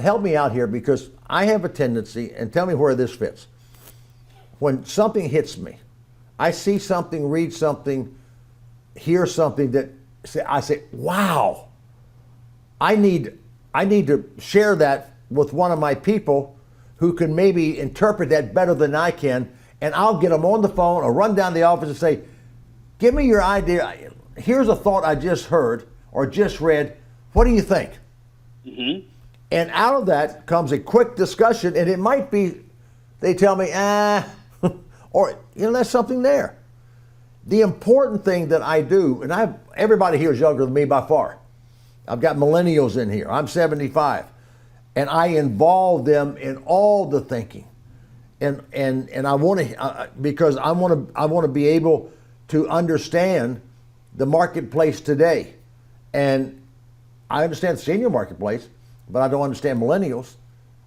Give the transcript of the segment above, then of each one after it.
help me out here, because I have a tendency, and tell me where this fits. When something hits me, I see something, read something, hear something that I say, wow, I need to share that with one of my people who can maybe interpret that better than I can, and I'll get them on the phone or run down to the office and say, give me your idea. Here's a thought I just heard or just read. What do you think? Mm-hmm. And out of that comes a quick discussion, and it might be, they tell me, or, there's something there. The important thing that I do, and everybody here is younger than me by far. I've got millennials in here. I'm 75. And I involve them in all the thinking. And I want to, because I want to be able to understand the marketplace today. And I understand the senior marketplace, but I don't understand millennials,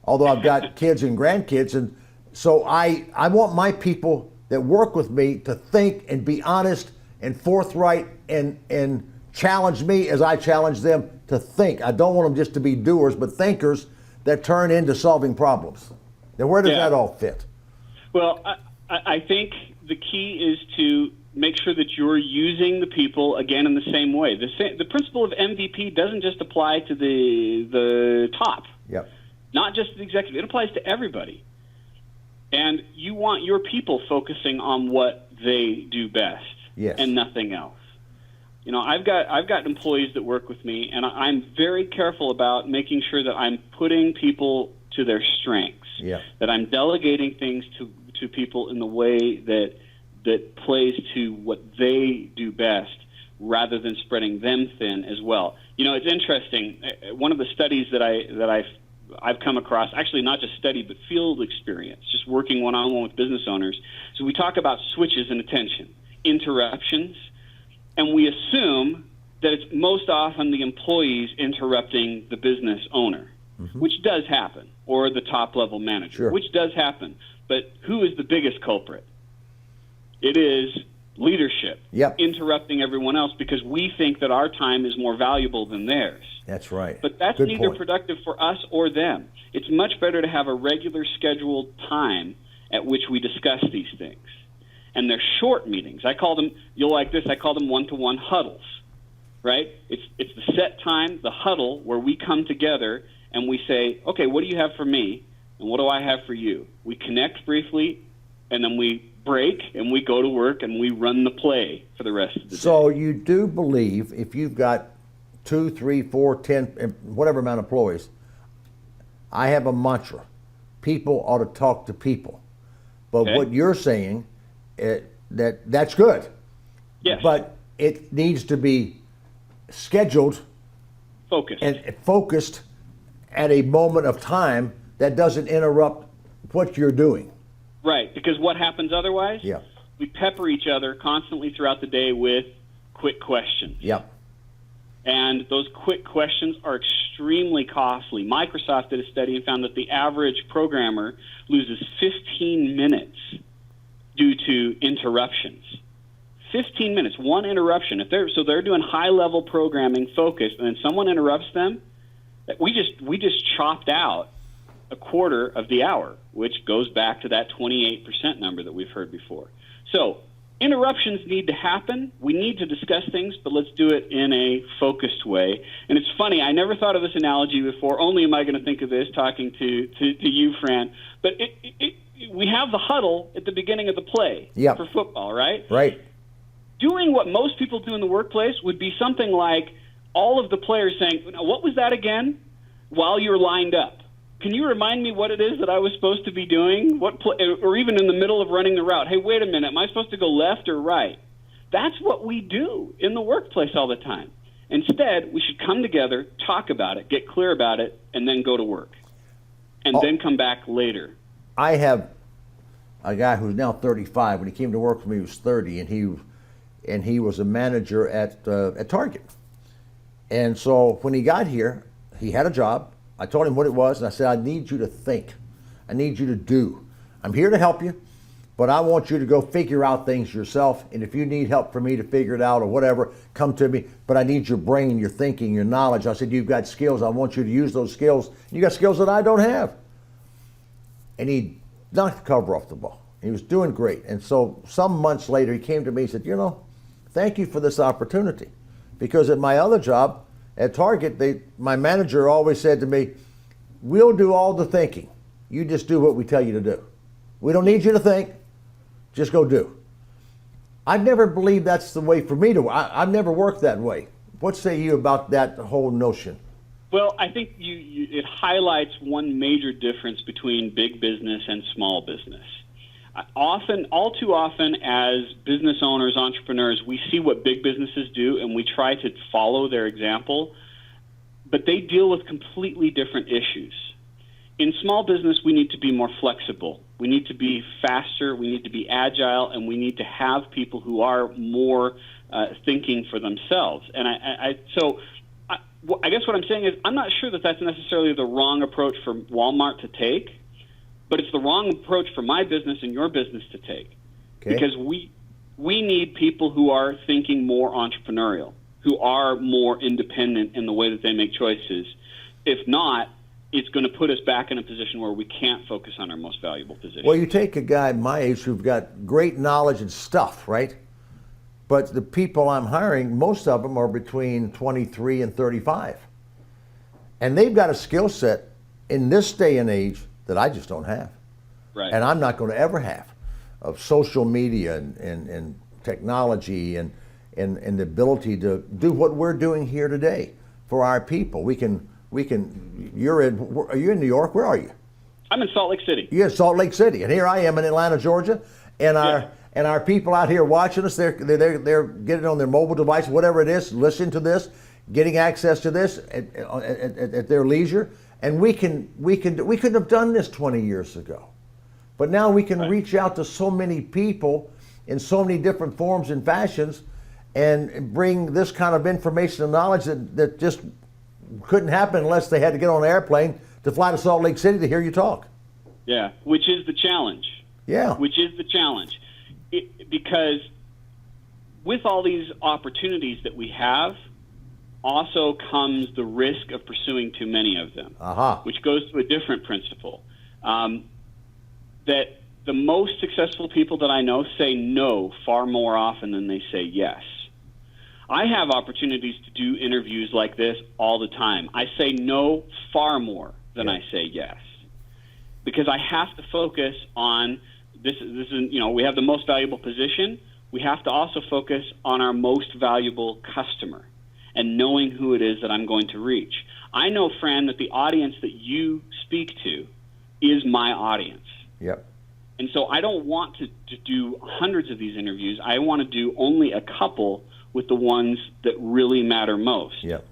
although I've got kids and grandkids. And so I want my people that work with me to think and be honest and forthright and challenge me as I challenge them to think. I don't want them just to be doers, but thinkers that turn into solving problems. Now, where does that all fit? Well, I think the key is to make sure that you're using the people, again, in the same way. The principle of MVP doesn't just apply to the top, not just the executive. It applies to everybody. And you want your people focusing on what they do best and nothing else. I've got employees that work with me, and I'm very careful about making sure that I'm putting people to their strengths, that I'm delegating things to people in the way that plays to what they do best rather than spreading them thin as well. It's interesting. One of the studies that I've come across, actually not just study, but field experience, just working one-on-one with business owners. So we talk about switches in attention, interruptions, and we assume that it's most often the employees interrupting the business owner, which does happen, or the top-level manager, which does happen. But who is the biggest culprit? It is leadership interrupting everyone else because we think that our time is more valuable than theirs. That's right. But that's neither productive for us or them. It's much better to have a regular scheduled time at which we discuss these things. And they're short meetings. I call them, you'll like this, I call them one-to-one huddles, right? It's the set time, the huddle, where we come together and we say, okay, what do you have for me and what do I have for you? We connect briefly and then we break and we go to work and we run the play for the rest of the day. So you do believe if you've got 2, 3, 4, 10, whatever amount of employees, I have a mantra. People ought to talk to people. But what you're saying, that's good. Yes. But it needs to be scheduled, focused, and focused at a moment of time that doesn't interrupt what you're doing. Right, because what happens otherwise? Yeah. We pepper each other constantly throughout the day with quick questions. Yep. And those quick questions are extremely costly. Microsoft did a study and found that the average programmer loses 15 minutes due to interruptions. 15 minutes, one interruption. So they're doing high-level programming focused, and then someone interrupts them. We just chopped out a quarter of the hour, which goes back to that 28% number that we've heard before. So interruptions need to happen. We need to discuss things, but let's do it in a focused way. And it's funny, I never thought of this analogy before. Only am I going to think of this talking to you, Fran. But we have the huddle at the beginning of the play for football, right? Right. Doing what most people do in the workplace would be something like all of the players saying, what was that again? While you're lined up. Can you remind me what it is that I was supposed to be doing? Or even in the middle of running the route. Hey, wait a minute. Am I supposed to go left or right? That's what we do in the workplace all the time. Instead, we should come together, talk about it, get clear about it, and then go to work. And then come back later. I have a guy who's now 35. When he came to work for me, he was 30, and he was a manager at Target. And so when he got here, he had a job. I told him what it was, and I said, I need you to think. I need you to do. I'm here to help you, but I want you to go figure out things yourself. And if you need help for me to figure it out or whatever, come to me. But I need your brain, your thinking, your knowledge. I said, you've got skills. I want you to use those skills. You got skills that I don't have. And he knocked the cover off the ball. He was doing great. And so some months later, he came to me and said, thank you for this opportunity. Because at my other job at Target, my manager always said to me, we'll do all the thinking. You just do what we tell you to do. We don't need you to think. Just go do. I've never believed that's the way for me to work. I've never worked that way. What say you about that whole notion? Well, I think it highlights one major difference between big business and small business. All too often, as business owners, entrepreneurs, we see what big businesses do and we try to follow their example, but they deal with completely different issues. In small business, we need to be more flexible. We need to be faster. We need to be agile, and we need to have people who are more thinking for themselves. And I guess what I'm saying is I'm not sure that that's necessarily the wrong approach for Walmart to take, but it's the wrong approach for my business and your business to take. Okay. Because we need people who are thinking more entrepreneurial, who are more independent in the way that they make choices. If not, it's going to put us back in a position where we can't focus on our most valuable position. Well, you take a guy my age who've got great knowledge and stuff, right? But the people I'm hiring, most of them are between 23 and 35. And they've got a skill set in this day and age that I just don't have. Right. And I'm not going to ever have, of social media and technology and the ability to do what we're doing here today for our people. Are you in New York? Where are you? I'm in Salt Lake City. You're in Salt Lake City. And here I am in Atlanta, Georgia. And our people out here watching us, they're getting on their mobile device, whatever it is, listening to this, getting access to this at their leisure. And we couldn't have done this 20 years ago. But now we can reach out to so many people in so many different forms and fashions and bring this kind of information and knowledge that just couldn't happen unless they had to get on an airplane to fly to Salt Lake City to hear you talk. Yeah, which is the challenge. Yeah. Which is the challenge. Because with all these opportunities that we have, also comes the risk of pursuing too many of them, which goes to a different principle. That the most successful people that I know say no far more often than they say yes. I have opportunities to do interviews like this all the time. I say no far more than I say yes, because I have to focus on this is we have the most valuable position. We have to also focus on our most valuable customer and knowing who it is that I'm going to reach. I know, Fran, that the audience that you speak to is my audience. Yep. And so I don't want to do hundreds of these interviews. I want to do only a couple with the ones that really matter most. Yep.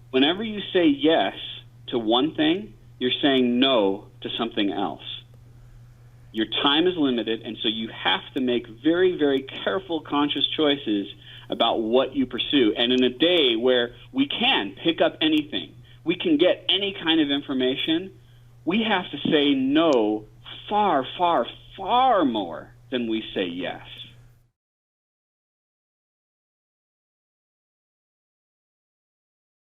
Whenever you say yes to one thing, you're saying no to something else. Your time is limited, and so you have to make very, very careful, conscious choices about what you pursue. And in a day where we can pick up anything, we can get any kind of information, we have to say no far, far, far more than we say yes.